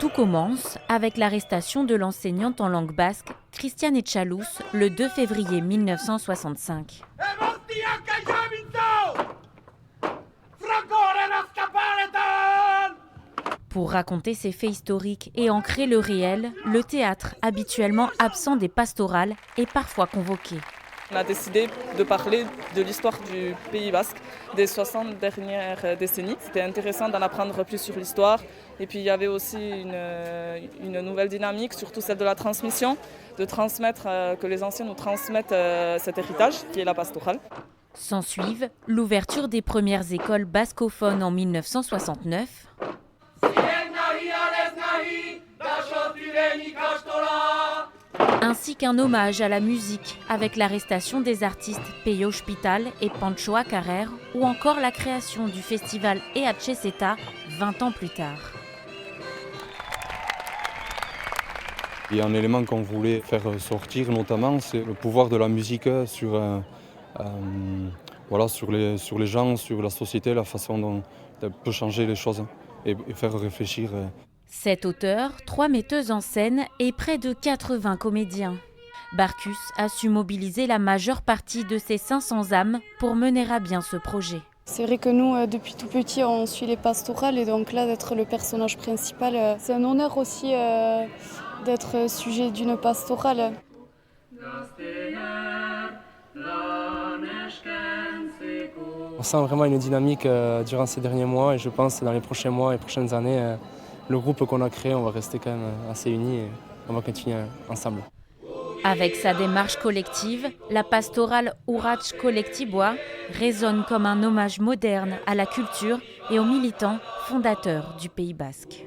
Tout commence avec l'arrestation de l'enseignante en langue basque, Christiane Etxaluz, le 2 février 1965. Pour raconter ces faits historiques et ancrer le réel, le théâtre, habituellement absent des pastorales, est parfois convoqué. On a décidé de parler de l'histoire du Pays basque des 60 dernières décennies. C'était intéressant d'en apprendre plus sur l'histoire. Et puis il y avait aussi une nouvelle dynamique, surtout celle de la transmission, de transmettre, que les anciens nous transmettent cet héritage qui est la pastorale. S'ensuivent l'ouverture des premières écoles bascophones en 1969, ainsi qu'un hommage à la musique avec l'arrestation des artistes Peyo Hospital et Panchoa Carrer, ou encore la création du festival EHZ 20 ans plus tard. Il y a un élément qu'on voulait faire sortir notamment, c'est le pouvoir de la musique sur les gens, sur la société, la façon dont elle peut changer les choses et faire réfléchir. 7 auteurs, 3 metteuses en scène et près de 80 comédiens. Barkus a su mobiliser la majeure partie de ses 500 âmes pour mener à bien ce projet. C'est vrai que nous, depuis tout petit, on suit les pastorales et donc là, d'être le personnage principal, c'est un honneur aussi d'être sujet d'une pastorale. On sent vraiment une dynamique durant ces derniers mois et je pense que dans les prochains mois et prochaines années, le groupe qu'on a créé, on va rester quand même assez unis et on va continuer ensemble. Avec sa démarche collective, la pastorale Urrats Kolektiboa résonne comme un hommage moderne à la culture et aux militants fondateurs du Pays basque.